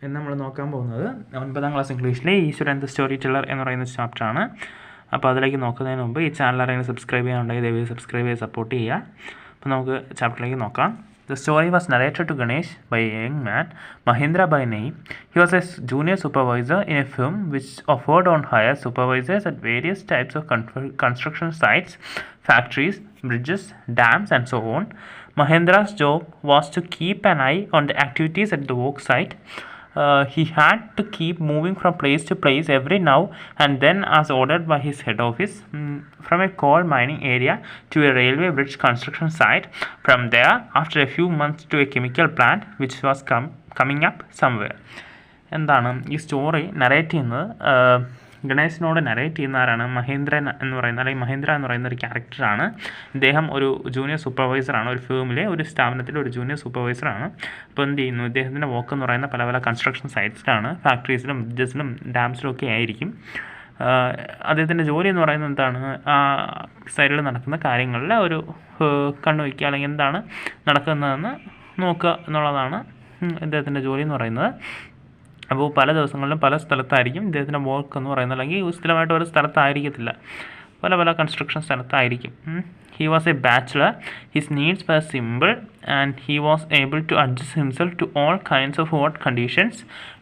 ഇന്ന് നമ്മൾ നോക്കാൻ പോകുന്നത് 9ാം ക്ലാസ് ഇംഗ്ലീഷിലെ ഈശ്വരൻ ദ സ്റ്റോറി ടെല്ലർ എന്ന് പറയുന്ന ചാപ്റ്ററാണ്. അപ്പോൾ അതിലേക്ക് നോക്കുന്നതിന് മുമ്പ് ഈ ചാനൽ ആരെങ്കിലും സബ്സ്ക്രൈബ് ചെയ്യാനുണ്ടെങ്കിൽ ദയവായി സബ്സ്ക്രൈബ് ചെയ്ത് സപ്പോർട്ട് ചെയ്യുക. അപ്പോൾ നമുക്ക് ചാപ്റ്ററിലേക്ക് നോക്കാം. The story was narrated to Ganesh by a young man, Mahendra by name. He was a junior supervisor in a firm which offered on hire supervisors at various types of construction sites, factories, bridges, dams, and so on. Mahendra's job was to keep an eye on the activities at the work site. He had to keep moving from place to place every now and then as ordered by his head office, from a coal mining area to a railway bridge construction site, from there after a few months to a chemical plant which was coming up somewhere. എന്താണ് ഈ story narrate ചെയ്യുന്നത്? ഗണേശനോട് narrate ചെയ്യുന്ന ആരാണ്? മഹേന്ദ്രൻ എന്ന് പറയുന്ന അല്ലെങ്കിൽ മഹേന്ദ്ര എന്ന് പറയുന്ന ഒരു ക്യാരക്ടറാണ്. ഇദ്ദേഹം ഒരു ജൂനിയർ സൂപ്പർവൈസറാണ്. ഒരു ഫേമിലെ ഒരു സ്ഥാപനത്തിലെ ഒരു ജൂനിയർ സൂപ്പർവൈസറാണ്. അപ്പോൾ എന്ത് ചെയ്യുന്നു? ഇദ്ദേഹത്തിൻ്റെ വർക്ക് എന്ന് പറയുന്ന പല പല കൺസ്ട്രക്ഷൻ സൈറ്റ്സിലാണ്, ഫാക്ടറീസിലും ബ്രിഡ്ജസിലും ഡാംസിലും ഒക്കെ ആയിരിക്കും. അദ്ദേഹത്തിൻ്റെ ജോലി എന്ന് പറയുന്നത് എന്താണ്? ആ സൈഡിൽ നടക്കുന്ന കാര്യങ്ങളിൽ ഒരു കണ്ണു വയ്ക്കുക, അല്ലെങ്കിൽ എന്താണ് നടക്കുന്നതെന്ന് നോക്കുക എന്നുള്ളതാണ് ഇദ്ദേഹത്തിൻ്റെ ജോലി എന്ന് പറയുന്നത്. അപ്പോൾ പല ദിവസങ്ങളിലും പല സ്ഥലത്തായിരിക്കും ഇദ്ദേഹത്തിൻ്റെ വർക്ക് എന്ന് പറയുന്നത്, അല്ലെങ്കിൽ സ്ഥിരമായിട്ട് ഒരു സ്ഥലത്തായിരിക്കത്തില്ല, പല പല construction സ്ഥലത്തായിരിക്കും. He was a bachelor. His needs were simple and he was able to adjust himself to all kinds of hot conditions,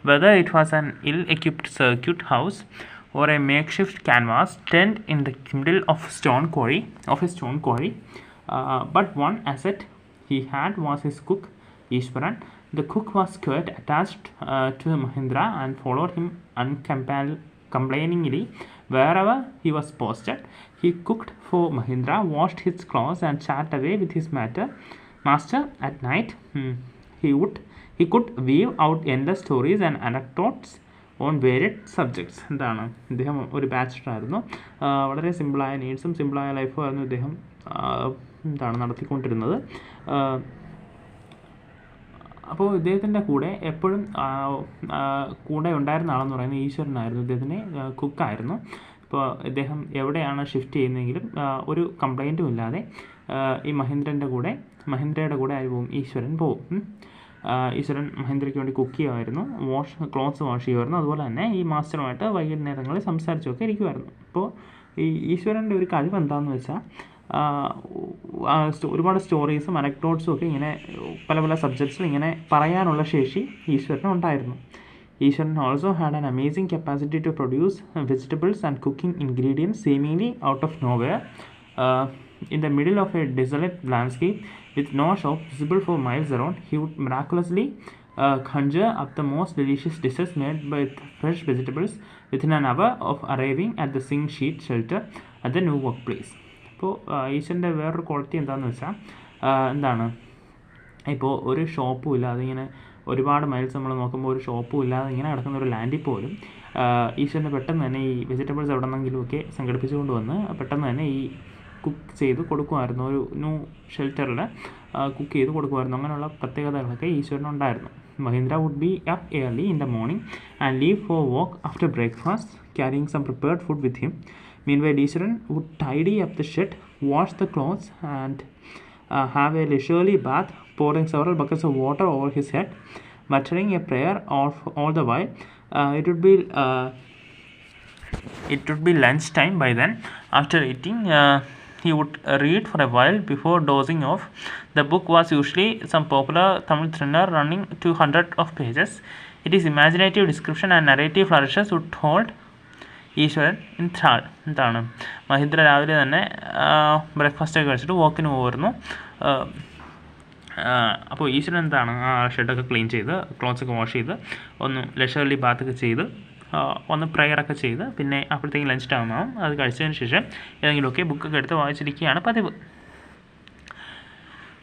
whether it was an ill-equipped circuit house or a makeshift canvas tent in the middle of a stone quarry. But one asset he had was his cook, Ishwaran. The cook was quite attached to Mahendra and followed him uncomplainingly wherever he was posted. He cooked for Mahendra, washed his clothes, and chatted away with his master at night. He could weave out endless stories and anecdotes on varied subjects. എന്താണ്? ഇദ്ദേഹം ഒരു ബാച്ചിലറായിരുന്നു. വളരെ സിമ്പിളായ നീഡ്സും സിമ്പിളായ ലൈഫും ആയിരുന്നു ഇദ്ദേഹം നടത്തിക്കൊണ്ടിരുന്നത്. അപ്പോൾ ഇദ്ദേഹത്തിൻ്റെ കൂടെ എപ്പോഴും കൂടെ ഉണ്ടായിരുന്ന ആളെന്ന് പറയുന്നത് ഈശ്വരനായിരുന്നു. ഇദ്ദേഹത്തിന് കുക്കായിരുന്നു. ഇപ്പോൾ ഇദ്ദേഹം എവിടെയാണ് ഷിഫ്റ്റ് ചെയ്യുന്നതെങ്കിലും ഒരു കംപ്ലൈൻറ്റും ഇല്ലാതെ ഈ മഹേന്ദ്രയുടെ കൂടെ ആര് പോവും? ഈശ്വരൻ പോവും. ഈശ്വരൻ മഹേന്ദ്രയ്ക്ക് വേണ്ടി കുക്ക് ചെയ്യുമായിരുന്നു, ക്ലോത്ത്സ് വാഷ് ചെയ്യുമായിരുന്നു. അതുപോലെ തന്നെ ഈ മാസ്റ്ററുമായിട്ട് വൈകുന്നേരങ്ങളിൽ സംസാരിച്ചൊക്കെ ഇരിക്കുമായിരുന്നു. അപ്പോൾ ഈ ഈശ്വരൻ്റെ ഒരു കഴിവ് എന്താണെന്ന് വെച്ചാൽ ഒരുപാട് സ്റ്റോറീസും അനക്ഡോട്ട്സും ഒക്കെ ഇങ്ങനെ പല പല സബ്ജക്ട്സും ഇങ്ങനെ പറയാനുള്ള ശേഷി ഈശ്വരന് ഉണ്ടായിരുന്നു. Eshwaran also had an amazing capacity to produce vegetables and cooking ingredients seemingly out of nowhere. In the middle of a desolate landscape with no shop visible for miles around, he would miraculously conjure up the most delicious dishes made with fresh vegetables within an hour of arriving at the zinc sheet shelter at the new workplace. ഇപ്പോൾ ഈശ്വരൻ്റെ വേറൊരു quality എന്താണെന്ന് വെച്ചാൽ ഇപ്പോൾ ഒരു ഷോപ്പും ഇല്ലാതെ ഇങ്ങനെ ഒരുപാട് മൈൽസ് നമ്മൾ നോക്കുമ്പോൾ ഒരു ഷോപ്പും ഇല്ലാതെ ഇങ്ങനെ കിടക്കുന്ന ഒരു ലാൻഡിൽ പോലും ഈശ്വരന് പെട്ടെന്ന് തന്നെ ഈ വെജിറ്റബിൾസ് എവിടെ നിന്നെങ്കിലുമൊക്കെ സംഘടിപ്പിച്ചുകൊണ്ട് വന്ന് പെട്ടെന്ന് തന്നെ ഈ കുക്ക് ചെയ്ത് കൊടുക്കുമായിരുന്നു. ഒരു ന്യൂ ഷെൽറ്ററിൽ കുക്ക് ചെയ്ത് കൊടുക്കുമായിരുന്നു. അങ്ങനെയുള്ള പ്രത്യേകതകളൊക്കെ ഈശ്വരനുണ്ടായിരുന്നു. Mahendra would be up early in the morning and leave for walk after breakfast, carrying some prepared food with him. Meanwhile, Ishwaran would tidy up the shed, wash the clothes, and have a leisurely bath, pouring several buckets of water over his head, muttering a prayer all the while. It would be lunch time by then. After eating, he would read for a while before dozing off. The book was usually some popular Tamil thriller running 200 of pages. It is imaginative description and narrative flourishes would hold ഈശ്വരൻ ഇൻത്രാൾ. എന്താണ്? മഹേന്ദ്ര രാവിലെ തന്നെ ബ്രേക്ക്ഫാസ്റ്റൊക്കെ കഴിച്ചിട്ട് വാക്കിന് പോകുമായിരുന്നു. അപ്പോൾ ഈശ്വരൻ എന്താണ്? ആ ഷെഡൊക്കെ ക്ലീൻ ചെയ്ത് ക്ലോത്ത്സൊക്കെ വാഷ് ചെയ്ത് ഒന്ന് ലെഷർലി ബാത്തൊക്കെ ചെയ്ത് ഒന്ന് പ്രെയറൊക്കെ ചെയ്ത് പിന്നെ അപ്പോഴത്തേക്കും ലഞ്ച് ടൈം ആവും. അത് കഴിച്ചതിന് ശേഷം ഏതെങ്കിലുമൊക്കെ ബുക്കൊക്കെ എടുത്ത് വായിച്ചിരിക്കുകയാണ് പതിവ്.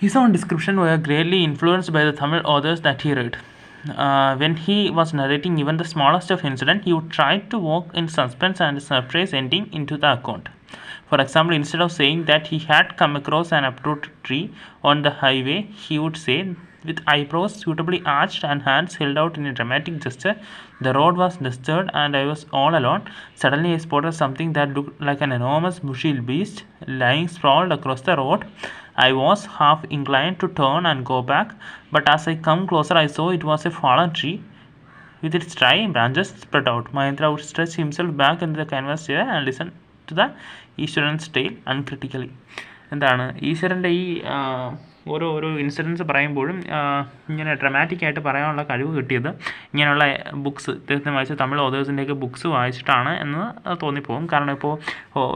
His own description were greatly influenced by the Tamil authors that he read. When he was narrating even the smallest of incident, he would try to walk in suspense and surprise ending into the account. For example, instead of saying that he had come across an uprooted tree on the highway, he would say, with eyebrows suitably arched and hands held out in a dramatic gesture, the road was deserted and I was all alone. Suddenly I spotted something that looked like an enormous bushy beast lying sprawled across the road. I was half inclined to turn and go back, but as I come closer I saw it was a fallen tree with its dry branches spread out. Mahendra would stretch himself back into the canvas chair and listen to the ഈശ്വരൻസ് tale uncritically. എന്താണ് ഈശ്വരൻ്റെ ഈ ഓരോ incidents പറയുമ്പോഴും ഇങ്ങനെ ഡ്രമാറ്റിക്കായിട്ട് പറയാനുള്ള കഴിവ് കിട്ടിയത് ഇങ്ങനെയുള്ള ബുക്സ് ഇദ്ദേഹത്തിന് വായിച്ച തമിഴ് ഓതേഴ്സിൻ്റെയൊക്കെ ബുക്സ് വായിച്ചിട്ടാണ് എന്ന് തോന്നിപ്പോകും. കാരണം ഇപ്പോൾ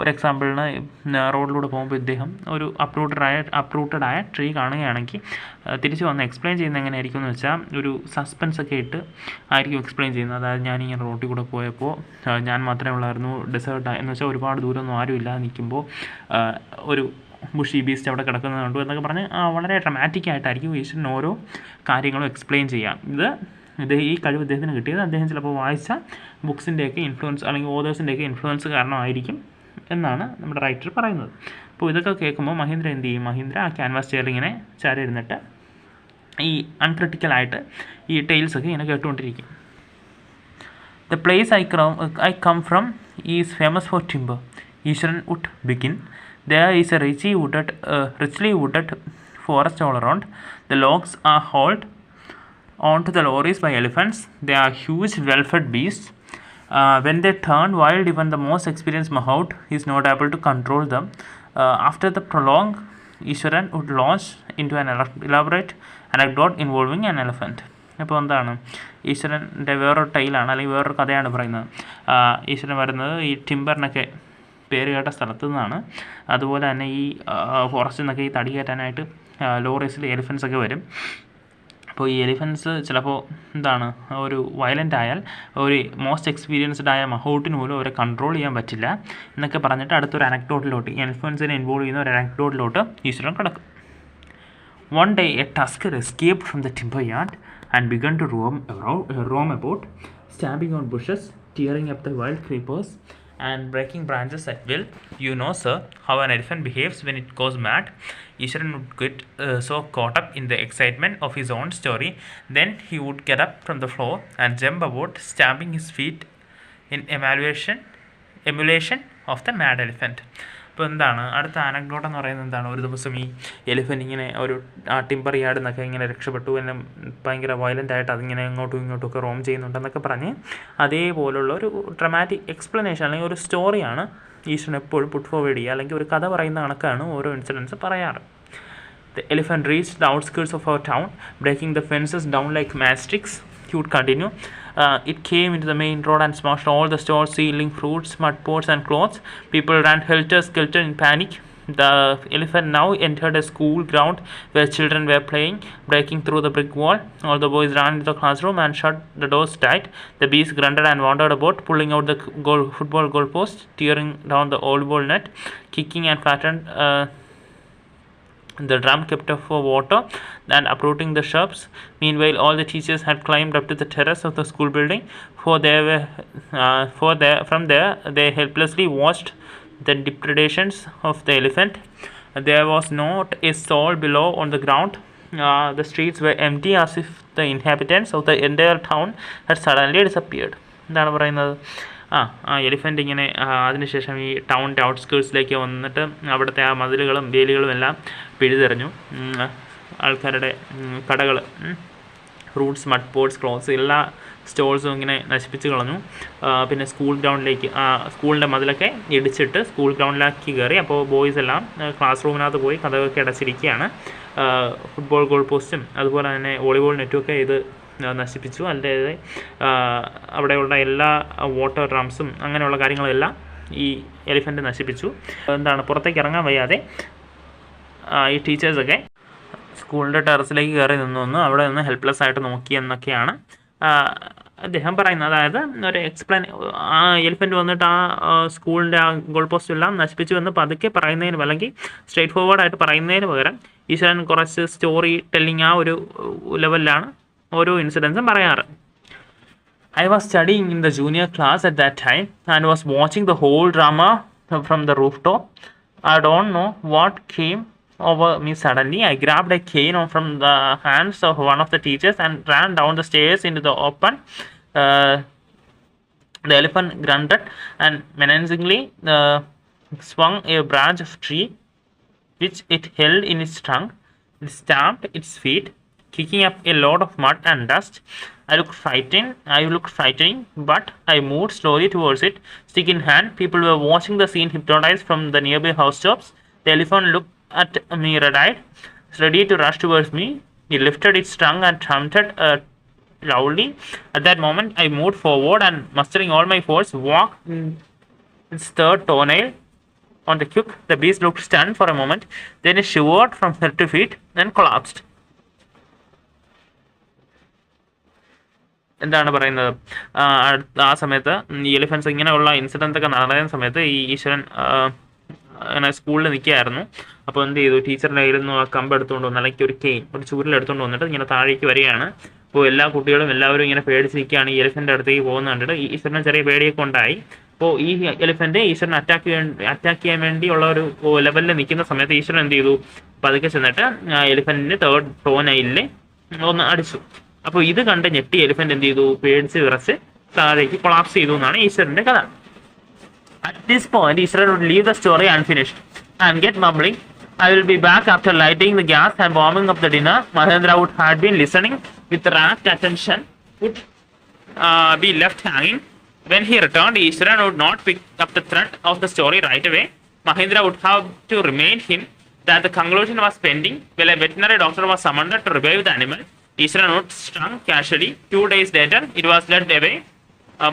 ഒരു എക്സാമ്പിളിന് റോഡിലൂടെ പോകുമ്പോൾ ഇദ്ദേഹം ഒരു അപ്രൂട്ടഡ് ആയ ട്രീ കാണുകയാണെങ്കിൽ തിരിച്ച് വന്ന് എക്സ്പ്ലെയിൻ ചെയ്യുന്നത് എങ്ങനെയായിരിക്കും എന്ന് വെച്ചാൽ ഒരു സസ്പെൻസ് ഒക്കെ ഇട്ട് ആയിരിക്കും എക്സ്പ്ലെയിൻ ചെയ്യുന്നത്. അതായത് ഞാനിങ്ങനെ റോഡിൽ കൂടെ പോയപ്പോൾ ഞാൻ മാത്രമേ ഉള്ളായിരുന്നു, ഡെസേർട്ട് എന്ന് വെച്ചാൽ ഒരുപാട് ദൂരമൊന്നും ആരും ഇല്ലാതെ നിൽക്കുമ്പോൾ ഒരു ബുഷി ബീസ്റ്റ് അവിടെ കിടക്കുന്നുണ്ട് എന്നൊക്കെ പറഞ്ഞ് വളരെ ഡ്രമാറ്റിക്കായിട്ടായിരിക്കും ഈശ്വരൻ ഓരോ കാര്യങ്ങളും എക്സ്പ്ലെയിൻ ചെയ്യാം. ഈ കഴിവ് ഇദ്ദേഹത്തിന് കിട്ടിയത് അദ്ദേഹം ചിലപ്പോൾ വായിച്ച ബുക്സിൻ്റെയൊക്കെ ഇൻഫ്ലുവൻസ് അല്ലെങ്കിൽ ഓതേഴ്സിൻ്റെയൊക്കെ ഇൻഫ്ലുവൻസ് കാരണമായിരിക്കും എന്നാണ് നമ്മുടെ റൈറ്റർ പറയുന്നത്. അപ്പോൾ ഇതൊക്കെ കേൾക്കുമ്പോൾ മഹീന്ദ്ര എന്ത് ചെയ്യും? മഹീന്ദ്ര ആ ക്യാൻവാസ് ചെയറിൽ ഇങ്ങനെ ചാരിയിരുന്നിട്ട് ഈ അൺക്രിട്ടിക്കലായിട്ട് ഈ ടെയിൽസൊക്കെ ഇങ്ങനെ കേട്ടുകൊണ്ടിരിക്കും. The place I come from is famous for timber, Ishwaran would begin. There is a richly wooded forest all around. The logs are hauled onto the lorries by elephants. They are huge, well-fed beasts. When they turn wild, even the most experienced mahout is not able to control them. After the prologue, Ishwaran would launch into an elaborate anecdote involving an elephant. അപ്പോൾ എന്താണ് ഈശ്വരൻ്റെ വേറൊരു ടൈലാണ് അല്ലെങ്കിൽ വേറൊരു കഥയാണ് പറയുന്നത്. ഈശ്വരൻ വരുന്നത് ഈ ടിമ്പറിനൊക്കെ പേര് കേട്ട സ്ഥലത്തു നിന്നാണ്. അതുപോലെ തന്നെ ഈ ഫോറസ്റ്റിൽ നിന്നൊക്കെ ഈ തടി കയറ്റാനായിട്ട് ലോറീസിൽ എലിഫൻസൊക്കെ വരും. അപ്പോൾ ഈ എലിഫൻസ് ചിലപ്പോൾ എന്താണ് ഒരു വയലൻ്റ് ആയാൽ ഒരു മോസ്റ്റ് എക്സ്പീരിയൻസ്ഡ് ആയ മഹൗട്ടിന് പോലും അവരെ കൺട്രോൾ ചെയ്യാൻ പറ്റില്ല എന്നൊക്കെ പറഞ്ഞിട്ട് അടുത്തൊരു അനക്ഡോട്ടിലോട്ട് ഈ എലിഫൻസിനെ ഇൻവോൾവ് ചെയ്യുന്ന ഒരു അനക്ഡോട്ടിലോട്ട് ഈശ്വരൻ കിടക്കും. One day a tusker escaped from the timber yard and began to roam about, stamping on bushes, tearing up the wild creepers, and breaking branches at will. You know, sir, how an elephant behaves when it goes mad. Ishwaran would get so caught up in the excitement of his own story. Then he would get up from the floor and jump about, stamping his feet in emulation of the mad elephant. ഇപ്പോൾ എന്താണ് അടുത്ത anecdote എന്ന് പറയുന്നത് എന്താണ്? ഒരു ദിവസം ഈ elephant ഇങ്ങനെ ഒരു ടിമ്പർ യാർഡിൽ നിന്നൊക്കെ ഇങ്ങനെ രക്ഷപ്പെട്ടു, എന്നെ ഭയങ്കര വയലൻ്റ് ആയിട്ട് അതിങ്ങനെ ഇങ്ങോട്ടും ഇങ്ങോട്ടും ഒക്കെ റോം ചെയ്യുന്നുണ്ടെന്നൊക്കെ പറഞ്ഞ് അതേപോലുള്ള ഒരു ഡ്രമാറ്റിക് എക്സ്പ്ലനേഷൻ അല്ലെങ്കിൽ ഒരു സ്റ്റോറിയാണ് ഈശ്വരൻ എപ്പോഴും പുട്ട് ഫോർവേഡ് ചെയ്യുക, അല്ലെങ്കിൽ ഒരു കഥ പറയുന്ന കണക്കാണ് ഓരോ ഇൻസിഡൻസ് പറയാറ്. The elephant reached the outskirts of our town, breaking the fences down like matchsticks. He would continue. It came into the main road and smashed all the stores selling fruits, mud pots and clothes. People ran helter-skelter in panic. The elephant now entered a school ground where children were playing, breaking through the brick wall. All the boys ran into the classroom and shut the doors tight. The beast grunted and wandered about, pulling out the football goalpost, tearing down the old ball net, kicking and flattened the drum kept up for water and uprooting the shrubs. Meanwhile, all the teachers had climbed up to the terrace of the school building, from there they helplessly watched the depredations of the elephant. There was not a soul below on the ground. The streets were empty, as if the inhabitants of the entire town had suddenly disappeared. എന്താണ് പറയുന്നത്? Elephant ഇങ്ങനെ അതിനുശേഷം ഈ ടൗണിൻ്റെ ഔട്ട്സ്കേർട്സിലേക്ക് വന്നിട്ട് അവിടുത്തെ ആ മതിലുകളും വേലികളും എല്ലാം പിഴുതെറിഞ്ഞു. ആൾക്കാരുടെ കടകൾ, ഫ്രൂട്ട്സ്, മഡ് പോട്ട്സ്, ക്ലോത്ത്സ് എല്ലാ സ്റ്റോൾസും ഇങ്ങനെ നശിപ്പിച്ച് കളഞ്ഞു. പിന്നെ സ്കൂൾ ഗ്രൗണ്ടിലേക്ക് സ്കൂളിൻ്റെ മതിലൊക്കെ ഇടിച്ചിട്ട് സ്കൂൾ ഗ്രൗണ്ടിലേക്ക് കയറി. അപ്പോൾ ബോയ്സ് എല്ലാം ക്ലാസ് റൂമിനകത്ത് പോയി കഥകളൊക്കെ അടച്ചിരിക്കുകയാണ്. ഫുട്ബോൾ ഗോൾ പോസ്റ്റും അതുപോലെ തന്നെ വോളിബോൾ നെറ്റുമൊക്കെ ഇത് നശിപ്പിച്ചു. അല്ലാതെ അവിടെയുള്ള എല്ലാ വാട്ടർ ഡ്രംസും അങ്ങനെയുള്ള കാര്യങ്ങളെല്ലാം ഈ എലിഫൻറ്റ് നശിപ്പിച്ചു. എന്താണ് പുറത്തേക്ക് ഇറങ്ങാൻ വയ്യാതെ ഈ ടീച്ചേഴ്സൊക്കെ സ്കൂളിൻ്റെ ടെറസിലേക്ക് കയറി നിന്നു അവിടെ നിന്ന് ഹെൽപ്ലെസ് ആയിട്ട് നോക്കി എന്നൊക്കെയാണ് അദ്ദേഹം പറയുന്നത്. അതായത് ഒരു ആ എലിഫൻറ്റ് വന്നിട്ട് ആ സ്കൂളിൻ്റെ ആ ഗോൾ പോസ്റ്റ് എല്ലാം നശിപ്പിച്ചു എന്ന് പതുക്കെ പറയുന്നതിന് അല്ലെങ്കിൽ സ്ട്രേറ്റ് ഫോർവേഡായിട്ട് പറയുന്നതിന് പകരം ഈശ്വരൻ കുറച്ച് സ്റ്റോറി ടെല്ലിങ് ആ ഒരു ലെവലിലാണ് ഓരോ ഇൻസിഡൻസും പറയാറ്. I was studying in the junior class at that time and was watching the whole drama from the rooftop. I don't know what came over me suddenly. I grabbed a cane from the hands of one of the teachers and ran down the stairs into the open. The elephant grunted and menacingly swung a branch of tree which it held in its trunk. It stamped its feet kicking up a lot of mud and dust. I looked frightening, but I moved slowly towards it, stick in hand. People were watching the scene, hypnotized from the nearby housetops. The elephant looked at me red-eyed, ready to rush towards me. He lifted its tongue and trumpeted loudly. At that moment, I moved forward and, mustering all my force, walked its third toenail on the quick. The beast looked stunned for a moment, then it shivered from head to feet and collapsed. എന്താണ് പറയുന്നത്, ആ സമയത്ത് ഈ elephants ഇങ്ങനെയുള്ള incident ഒക്കെ നടന്ന സമയത്ത് ഈ ഈശ്വരൻ അങ്ങനെ സ്കൂളിൽ നിൽക്കുകയായിരുന്നു. അപ്പോൾ എന്ത് ചെയ്തു, ടീച്ചറിൻ്റെ കയ്യിൽ നിന്ന് ആ കമ്പ് എടുത്തുകൊണ്ട് വന്ന്, അല്ലെങ്കിൽ ഒരു കെയിൻ, ഒരു ചൂരിലെടുത്തുകൊണ്ട് വന്നിട്ട് ഇങ്ങനെ താഴേക്ക് വരികയാണ്. അപ്പോൾ എല്ലാ കുട്ടികളും എല്ലാവരും ഇങ്ങനെ പേടിച്ച് നിൽക്കുകയാണ്. ഈ എലിഫൻ്റെ അടുത്തേക്ക് പോകുന്ന കണ്ടിട്ട് ഈശ്വരന് ചെറിയ പേടിയൊക്കെ ഉണ്ടായി. അപ്പോൾ ഈ എലിഫൻ്റ് ഈശ്വരൻ അറ്റാക്ക് ചെയ്യാൻ വേണ്ടിയുള്ള ഒരു ലെവലിൽ നിൽക്കുന്ന സമയത്ത് ഈശ്വരൻ എന്ത് ചെയ്തു, പതുക്കെ ചെന്നിട്ട് എലിഫൻറ്റിൻ്റെ തേർഡ് ടോനൈലിൽ ഒന്ന് അടിച്ചു. അപ്പോൾ ഇത് കണ്ട് ഞെട്ടി എലിഫന്റ് എന്ത് ചെയ്തു, പേടിച്ച് വിറച്ച് താഴേക്ക് കൊളാപ്സ് ചെയ്തു എന്നാണ് ഈശ്വരന്റെ കഥ. At this point, Ishran would leave the story unfinished and get mumbling, "I will be back after lighting the gas and warming up the dinner." Mahendra would have been listening with rapt attention, would be left hanging. When he returned, Ishran would not pick up the thread of the story right away. Mahendra would have to remind him that the conclusion was pending, while a veterinary doctor was summoned to revive the animal. Ishran would strung casually. 2 days later, it was led away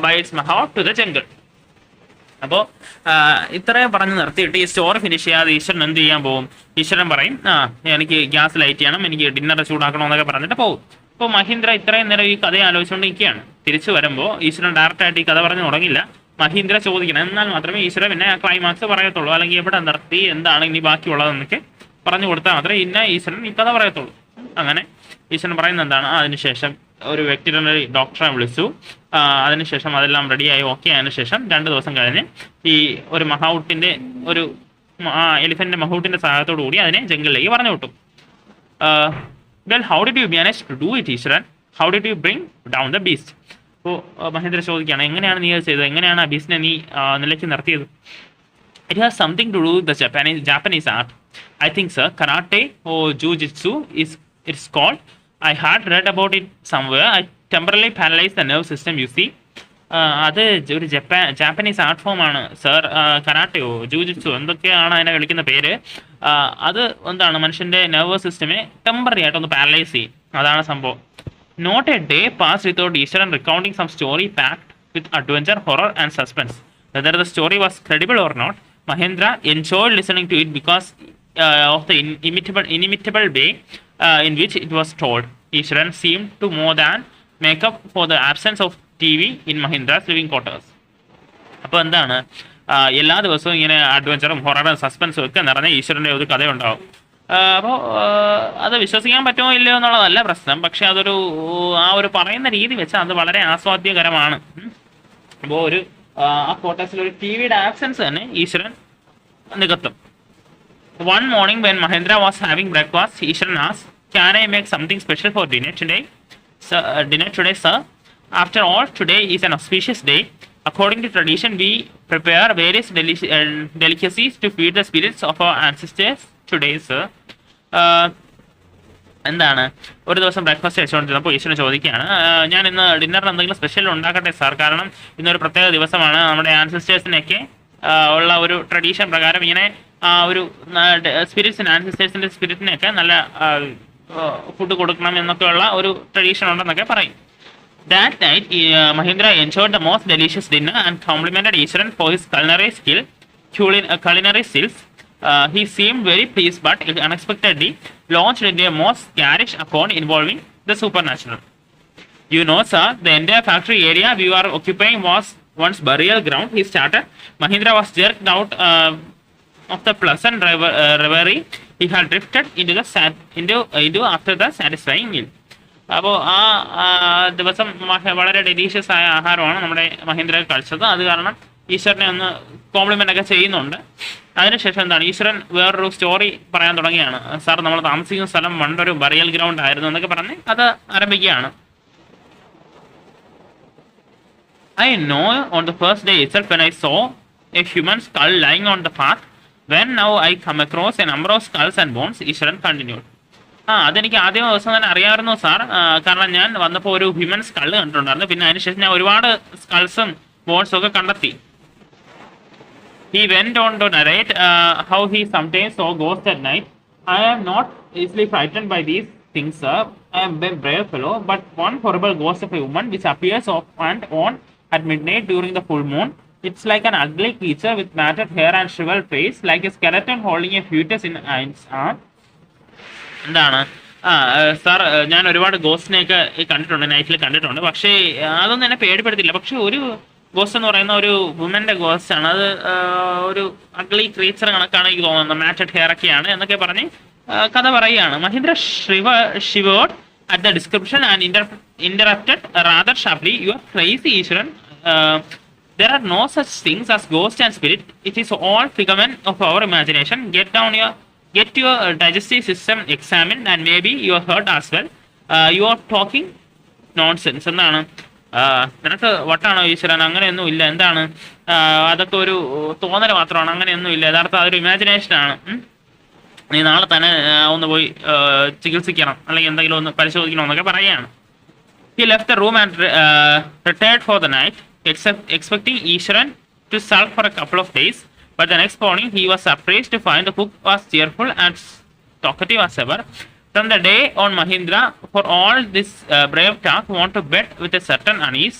by its mahout to the jungle. അപ്പോൾ ഇത്രയും പറഞ്ഞ് നിർത്തിയിട്ട് ഈ story finish ചെയ്യാതെ ഈശ്വരൻ എന്ത് ചെയ്യാൻ പോകും, ഈശ്വരൻ പറയും എനിക്ക് ഗ്യാസ് ലൈറ്റ് ചെയ്യണം, എനിക്ക് ഡിന്നർ ചൂടാക്കണം എന്നൊക്കെ പറഞ്ഞിട്ട് പോകും. അപ്പോൾ മഹീന്ദ്ര ഇത്രയും നേരം ഈ കഥയെ ആലോചിച്ചുകൊണ്ട് നിൽക്കുകയാണ്. തിരിച്ചു വരുമ്പോൾ ഈശ്വരൻ ഡയറക്റ്റായിട്ട് ഈ കഥ പറഞ്ഞു തുടങ്ങില്ല. മഹീന്ദ്ര ചോദിക്കണം, എന്നാൽ മാത്രമേ ഈശ്വരൻ പിന്നെ ക്ലൈമാക്സ് പറയത്തുള്ളൂ, അല്ലെങ്കിൽ എവിടെ നിർത്തി എന്താണ് ഇനി ബാക്കിയുള്ളതെന്നൊക്കെ പറഞ്ഞു കൊടുത്താൽ മാത്രമേ ഇന്ന ഈശ്വരൻ ഈ കഥ പറയത്തുള്ളൂ. അങ്ങനെ ഈശ്വരൻ പറയുന്നത് എന്താണ്, അതിനുശേഷം ഒരു വെറ്ററിനറി ഡോക്ടറെ വിളിച്ചു. അതിനുശേഷം അതെല്ലാം റെഡിയായി ഓക്കെ ആയതിനു ശേഷം 2 ദിവസം കഴിഞ്ഞ് ഈ ഒരു മഹൗട്ടിൻ്റെ ഒരു എലിഫൻറ്റിൻ്റെ മഹൗട്ടിൻ്റെ സഹായത്തോടു കൂടി അതിനെ ജംഗിളിലേക്ക് പറഞ്ഞു വിട്ടു. Well, how did you manage to do it Eshwaran? How did you bring down the beast? അപ്പോൾ മഹേന്ദ്ര ചോദിക്കുകയാണ്, എങ്ങനെയാണ് നീ ചെയ്തത്, എങ്ങനെയാണ് ആ ബീസ്റ്റിനെ നീ നിലയ്ക്ക് നിർത്തിയത്? It has something to do with the Japanese art. I think, sir, karate or jujitsu it's called. I had read about it somewhere. I temporarily paralyzed the nerve system, you see. അത് ഒരു Japanese art ഫോമാണ് sir. കരാട്ടയോ ജൂജിറ്റ്സോ എന്തൊക്കെയാണ് അതിനെ വിളിക്കുന്ന പേര്. അത് എന്താണ്, മനുഷ്യൻ്റെ നെർവസ് സിസ്റ്റമിനെ ടെമ്പററി ആയിട്ടൊന്ന് പാരലൈസ് ചെയ്യും, അതാണ് സംഭവം. Not a day pass without Eshwaran recounting some story packed with adventure, horror and suspense. Whether the story was credible or not, Mahendra enjoyed listening to it because of the inimitable way in which it was told. Ishwaran seemed to more than make up for the absence of TV in Mahendra's living quarters. അപ്പോൾ എന്താണ്, എല്ലാ ദിവസവും ഇങ്ങനെ അഡ്വഞ്ചറും ഹൊററും സസ്പെൻസും ഒക്കെ നിറഞ്ഞ ഈശ്വരൻ്റെ ഒരു കഥയുണ്ടാവും. അപ്പോൾ അത് വിശ്വസിക്കാൻ പറ്റുമോ ഇല്ലയോ എന്നുള്ളതല്ല പ്രശ്നം, പക്ഷെ അതൊരു ഒരു പറയുന്ന രീതി വെച്ച് അത് വളരെ ആസ്വാദ്യകരമാണ്. അപ്പോൾ ആ ക്വാർട്ടേഴ്സിൽ ഒരു ടിവിയുടെ ആബ്സെൻസ് തന്നെ ഈശ്വരൻ നികത്തും. One morning when Mahendra was having breakfast, Ishwaran asked, "Can I make something special for dinner today, sir? After all, today is an auspicious day. According to tradition, we prepare various delicacies to feed the spirits of our ancestors today, sir." എന്താണ്, ഒരു ദിവസം breakfast കഴിച്ചുകൊണ്ടിരുന്നപ്പോൾ ഈശ്വരൻ ചോദിക്കുകയാണ്, ഞാൻ ഇന്ന് ഡിന്നറിന് എന്തെങ്കിലും special ഉണ്ടാക്കട്ടെ sir, കാരണം ഇന്നൊരു പ്രത്യേക ദിവസമാണ്, നമ്മുടെ ആൻസിസ്റ്റേഴ്സിനൊക്കെ ഉള്ള ഒരു ട്രഡീഷൻ പ്രകാരം ഇങ്ങനെ ഒരു സ്പിരിറ്റ്സിന്, ആൻസിസ്റ്റേഴ്സിൻ്റെ സ്പിരിറ്റിനൊക്കെ നല്ല ഫുഡ് കൊടുക്കണം എന്നൊക്കെയുള്ള ഒരു ട്രഡീഷൻ ഉണ്ടെന്നൊക്കെ പറയും. That night, Mahendra enjoyed the most delicious dinner and complimented Ishwaran for his culinary skills. He seemed very pleased, but unexpectedly launched into a most garish account involving the supernatural. You know, sir, the entire factory area we were occupying was once burial ground, he started. Mahendra was jerked out of the pleasant reverie he had drifted into after the satisfying meal. അപ്പോൾ ആ ദിവസം വളരെ delicious ആയ ആഹാരമാണ് നമ്മുടെ മഹേന്ദ്ര കഴിച്ചത്. അത് കാരണം ഈശ്വരനെ ഒന്ന് കോംപ്ലിമെൻ്റ് ഒക്കെ ചെയ്യുന്നുണ്ട്. അതിനുശേഷം എന്താണ്, ഈശ്വരൻ വേറൊരു സ്റ്റോറി പറയാൻ തുടങ്ങിയാണ്. സാർ, നമ്മൾ താമസിക്കുന്ന സ്ഥലം പണ്ടൊരു ബറിയൽ ഗ്രൗണ്ട് ആയിരുന്നു എന്നൊക്കെ പറഞ്ഞ് അത് ആരംഭിക്കുകയാണ്. I know on the first day itself when I saw a human skull lying on the path, when now I come across a number of skulls and bones, Ishwaran continued. അതെനിക്ക് ആദ്യ ദിവസം തന്നെ അറിയാമായിരുന്നു സാർ. കാരണം ഞാൻ വന്നപ്പോൾ ഒരു human skull കണ്ടിട്ടുണ്ടായിരുന്നു. പിന്നെ അതിനുശേഷം ഞാൻ ഒരുപാട് സ്കൾസും ബോൺസും ഒക്കെ കണ്ടെത്തി. He went on to narrate how he sometimes saw ghosts at night. I am not easily frightened by these things, sir. I am a brave fellow, but one horrible ghost of a woman which appears off and on at midnight during the full moon. It's like an ugly creature with matted hair and shriveled face, like a skeleton holding a fetus in its arm. എന്താണ് sir, ഞാൻ ഒരുപാട് ഗോസ്റ്റിനെയൊക്കെ കണ്ടിട്ടുണ്ട്, നൈറ്റിൽ കണ്ടിട്ടുണ്ട്. പക്ഷേ അതൊന്നും എന്നെ പേടിപ്പെടുത്തില്ല. പക്ഷെ ഒരു ഗോസ്റ്റ് എന്ന് പറയുന്ന ഒരു വുമന്റെ ഗോസ്റ്റ് ആണ്. അത് ഒരു അഗ്ലി ക്രീച്ചർ കണക്കാണ് എനിക്ക് തോന്നുന്നത്. മാറ്റഡ് ഹെയർ ഒക്കെയാണ് എന്നൊക്കെ പറഞ്ഞ് കഥ പറയുകയാണ്. Mahendra shivered at the description and interrupted rather sharply. You are crazy, Ishwaran. There are no such things as ghost and spirit. It is all figment of our imagination. Get your digestive system examined and maybe your heart as well. You are talking nonsense. എന്താണ് നിനക്ക് വട്ടാണോ ഈശ്വരൻ? അങ്ങനെയൊന്നും ഇല്ല. എന്താണ് അതൊക്കെ ഒരു തോന്നൽ മാത്രമാണ്, അങ്ങനെയൊന്നും ഇല്ല. യഥാർത്ഥം അതൊരു ഇമാജിനേഷനാണ്. നീ നാളെ തന്നെ ഒന്ന് പോയി ചികിത്സിക്കണം, അല്ലെങ്കിൽ എന്തെങ്കിലും ഒന്ന് പരിശോധിക്കണം എന്നൊക്കെ പറയുകയാണ്. He left the room and retired for the night, expecting Ishwaran to sulk for a couple of days. But the next morning he was surprised to find the cook was cheerful and talkative as ever. From the day on, Mahindra, for all this brave talk, wanted to bed with a certain unease.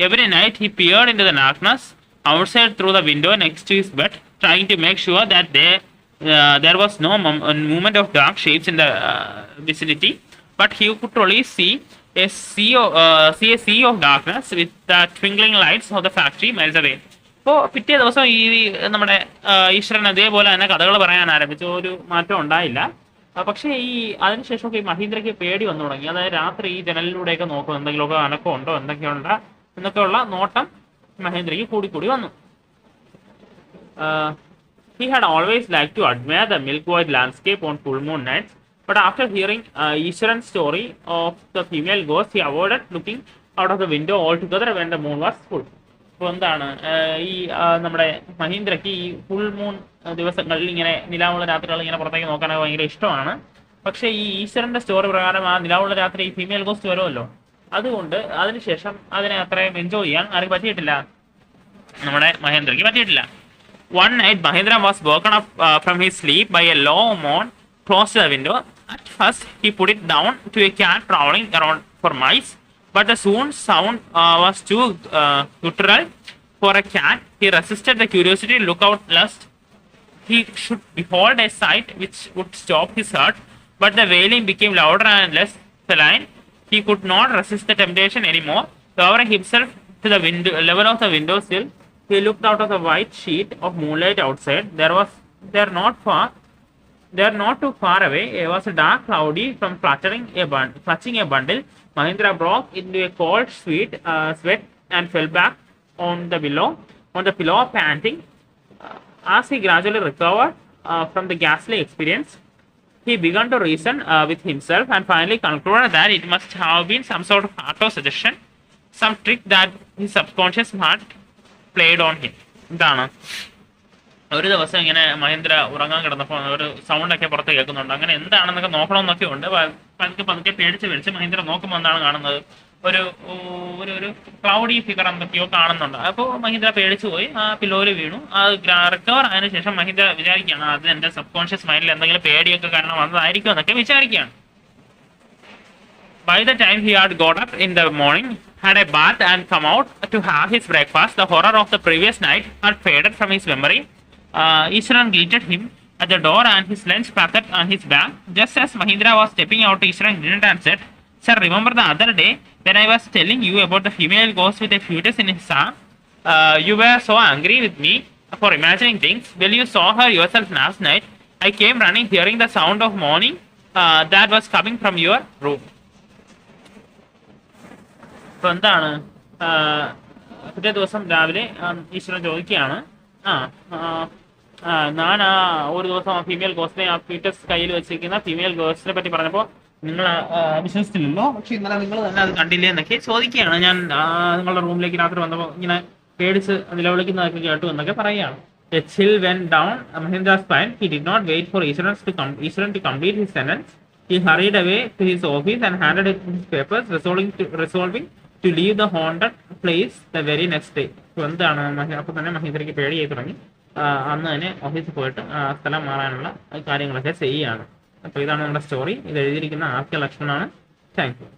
Every night he peered into the darkness outside through the window next to his bed, trying to make sure that there was no movement of dark shapes in the vicinity. But he could only see a sea of darkness with the twinkling lights of the factory miles away. അപ്പോൾ പിറ്റേ ദിവസം ഈ നമ്മുടെ ഈശ്വരൻ അതേപോലെ തന്നെ കഥകൾ പറയാൻ ആരംഭിച്ചു. ഒരു മാറ്റം ഉണ്ടായില്ല. പക്ഷേ അതിനുശേഷമൊക്കെ ഈ മഹീന്ദ്രയ്ക്ക് പേടി വന്നു തുടങ്ങി. അതായത് രാത്രി ഈ ജനലിലൂടെയൊക്കെ നോക്കും, എന്തെങ്കിലുമൊക്കെ അനക്കമുണ്ടോ എന്തൊക്കെയുണ്ടോ എന്നൊക്കെയുള്ള നോട്ടം മഹേന്ദ്രയ്ക്ക് കൂടി വന്നു. He had always liked to admire the milk-white landscape on full moon nights, but after hearing Ishwaran's story of the female ghost, he avoided looking out of the window altogether when the moon was full. അപ്പോൾ എന്താണ് ഈ നമ്മുടെ മഹീന്ദ്രയ്ക്ക് ഈ full moon ദിവസങ്ങളിൽ ഇങ്ങനെ നിലാവുള്ള രാത്രികളിൽ ഇങ്ങനെ പുറത്തേക്ക് നോക്കാനൊക്കെ ഭയങ്കര ഇഷ്ടമാണ്. പക്ഷേ ഈ ഈശ്വരന്റെ സ്റ്റോറി പ്രകാരം ആ നിലാവുള്ള രാത്രി ഈ ഫീമെയിൽ ഗോസ്റ്റ് വരുമല്ലോ, അതുകൊണ്ട് അതിനുശേഷം അതിനെ അത്രയും എൻജോയ് ചെയ്യാൻ ആർക്കും പറ്റിയിട്ടില്ല, നമ്മുടെ മഹേന്ദ്രയ്ക്ക് പറ്റിയിട്ടില്ല. One night, Mahindra was woken up from his sleep by a low moan close to the window. At first, he put it down to a cat prowling around for mice, but the sound was too guttural for a cat. He resisted the curiosity to look out lest he should behold a sight which would stop his heart, but the wailing became louder and less feline. He could not resist the temptation anymore. Lowering himself to the level of the window sill, he looked out of the white sheet of moonlight outside. There not too far away, it was a dark cloudy from clutching a bundle. Mahindra broke into a cold sweat and fell back on the pillow, panting. As he gradually recovered from the ghastly experience, he began to reason with himself and finally concluded that it must have been some sort of auto suggestion, some trick that his subconscious mind played on him. ഇതാണ് ഒരു ദിവസം ഇങ്ങനെ മഹേന്ദ്ര ഉറങ്ങാൻ കിടന്നപ്പോൾ ഒരു സൗണ്ടൊക്കെ പുറത്ത് കേൾക്കുന്നുണ്ട്. അങ്ങനെ എന്താണെന്നൊക്കെ നോക്കണമെന്നൊക്കെ ഉണ്ട്. പതുക്കെ പേടിച്ച് മഹേന്ദ്ര നോക്കുമ്പോൾ എന്താണ് കാണുന്നത്, ഒരു ക്ലൗഡി ഫിഗർ എന്തൊക്കെയോ കാണുന്നുണ്ട്. അപ്പോൾ മഹീന്ദ്ര പേടിച്ചു പോയി, ആ പില്ലോയിൽ വീണു. അത് റിക്കവർ ആയതിനു ശേഷം മഹീന്ദ്ര വിചാരിക്കുകയാണ് അത് എൻ്റെ സബ്കോൺഷ്യസ് മൈൻഡിൽ എന്തെങ്കിലും പേടിയൊക്കെ കാരണം വന്നതായിരിക്കും എന്നൊക്കെ വിചാരിക്കുകയാണ്. By the time he had got up in the morning, had a bath and come out to have his breakfast, the horror of the previous night had faded from his memory. Ishwaran greeted him at the door and his lunch packet on his back. Just as Mahindra was stepping out, Ishwaran grinned and said, "Sir, remember the other day when I was telling you about the female ghost with a fetus in his arm? You were so angry with me for imagining things. Well, you saw her yourself last night. I came running hearing the sound of moaning that was coming from your room." അപ്പോൾ എന്താണ് പിറ്റേ ദിവസം രാവിലെ ഈശ്വരൻ ചോദിക്കുകയാണ്, ഞാൻ ഒരു ദിവസം ആ ഫീമെയിൽ ഗോസ്റ്റിനെ, ആ ഫീറ്റസ് കയ്യിൽ വെച്ചിരിക്കുന്ന ഫീമെയിൽ ഗോസ്റ്റിനെ പറ്റി പറഞ്ഞപ്പോൾ നിങ്ങൾ വിശ്വസിച്ചില്ലല്ലോ, പക്ഷെ ഇന്നലെ നിങ്ങൾ തന്നെ അത് കണ്ടില്ലേ എന്നൊക്കെ ചോദിക്കുകയാണ്. ഞാൻ നിങ്ങളുടെ റൂമിലേക്ക് രാത്രി വന്നപ്പോൾ ഇങ്ങനെ പേടിച്ച് നിലവിളിക്കുന്നതൊക്കെ കേട്ടു എന്നൊക്കെ പറയുകയാണ്. A chill went down Mahindra's spine. He did not wait for Eastern to complete his sentence. He hurried away to his office and handed him his papers, resolving to leave the haunted place the very next day. അപ്പോൾ എന്താണ് അപ്പോൾ തന്നെ മഹീന്ദ്രയ്ക്ക് പേടിയായി തുടങ്ങി. അന്ന് തന്നെ ഓഫീസിൽ പോയിട്ട് സ്ഥലം മാറാനുള്ള കാര്യങ്ങളൊക്കെ ചെയ്യുകയാണ്. അപ്പോൾ ഇതാണ് നമ്മുടെ സ്റ്റോറി. ഇത് എഴുതിയിരിക്കുന്ന ആർ കെ ലക്ഷ്മണാണ്. Thank U.